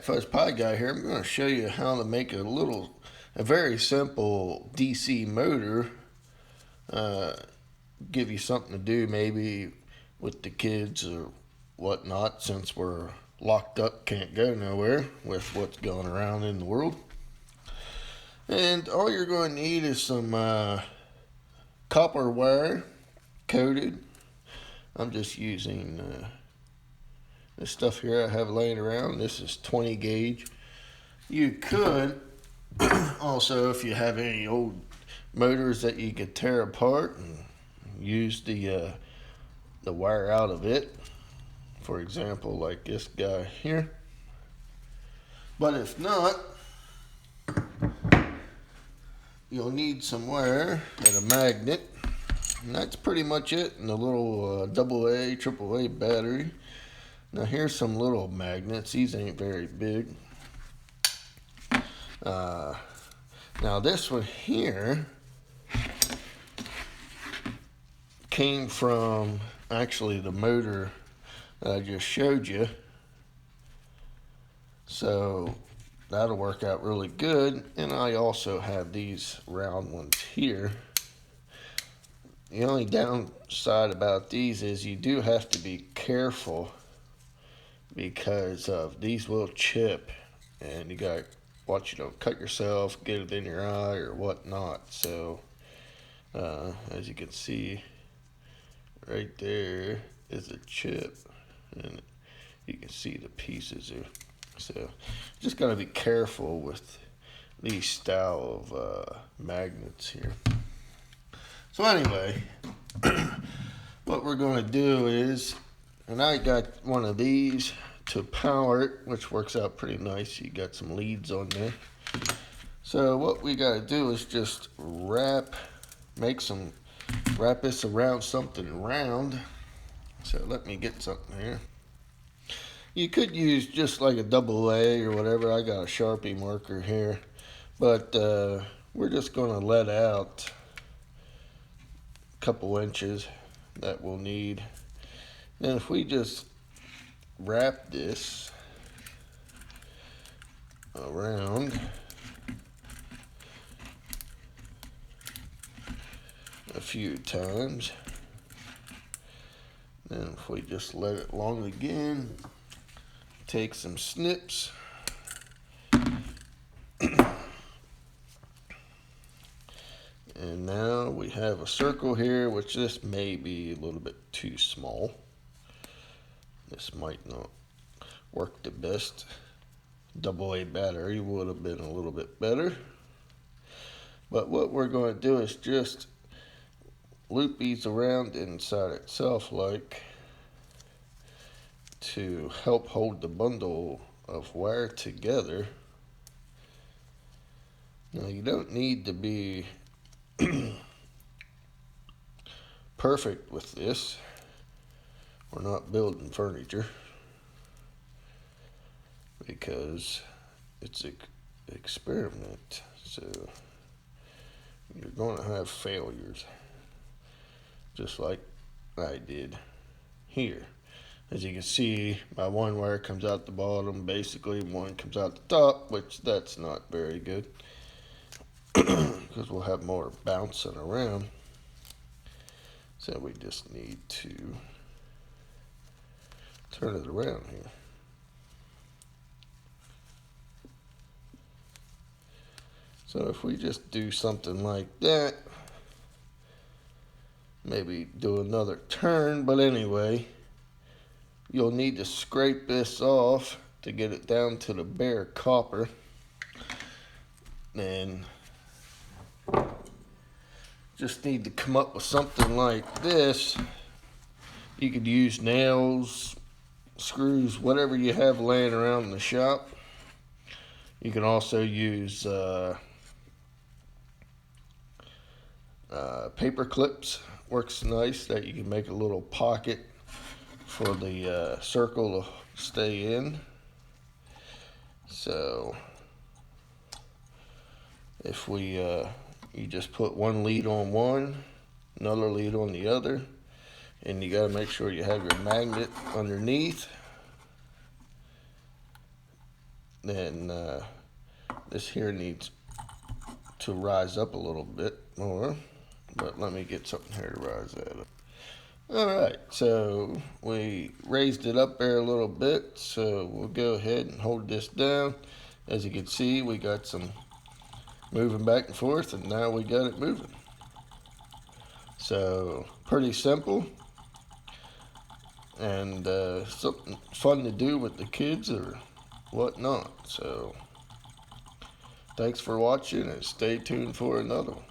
Fuzz Pie Guy here. I'm going to show you how to make a very simple DC motor. Give you something to do maybe with the kids or whatnot, since we're locked up, can't go nowhere with what's going around in the world. And all you're going to need is some copper wire, coated. I'm just using this stuff here I have laying around. This is 20 gauge. You could also, if you have any old motors that you could tear apart and use the wire out of it, for example, like this guy here. But if not, you'll need some wire and a magnet, and that's pretty much it. And a little AA, AAA battery. Now here's some little magnets. These ain't very big. Now this one here came from actually the motor that I just showed you. So that'll work out really good. And I also have these round ones here. The only downside about these is you do have to be careful, because of these will chip, and you got to watch you don't cut yourself, get it in your eye or whatnot. So as you can see right there is a chip, and you can see the pieces there. So just got to be careful with these style of magnets here. So anyway, what we're going to do is, and I got one of these to power it, which works out pretty nice. You got some leads on there. So what we got to do is just wrap this around something round. So let me get something here. You could use just like a AA or whatever. I got a Sharpie marker here, but we're just going to let out a couple inches that we'll need. And if we just wrap this around a few times, then if we just let it long again, take some snips, and now we have a circle here, which this may be a little bit too small. This might not work the best. AA battery would have been a little bit better. But what we're going to do is just loop these around inside itself, like, to help hold the bundle of wire together. Now you don't need to be perfect with this. We're not building furniture, because it's an experiment, so you're going to have failures, just like I did here. As you can see, my one wire comes out the bottom, basically one comes out the top, which that's not very good, because we'll have more bouncing around. So we just need to turn it around here. So if we just do something like that, maybe do another turn, but anyway, you'll need to scrape this off to get it down to the bare copper. And just need to come up with something like this. You could use nails, screws, whatever you have laying around in the shop. You can also use paper clips. Works nice, that you can make a little pocket for the circle to stay in. So if we you just put one lead on one, another lead on the other, and you got to make sure you have your magnet underneath. then this here needs to rise up a little bit more, but let me get something here to rise that up. Alright, so we raised it up there a little bit, so we'll go ahead and hold this down. As you can see, we got some moving back and forth, and now we got it moving. So pretty simple, and something fun to do with the kids or whatnot. So thanks for watching, and stay tuned for another one.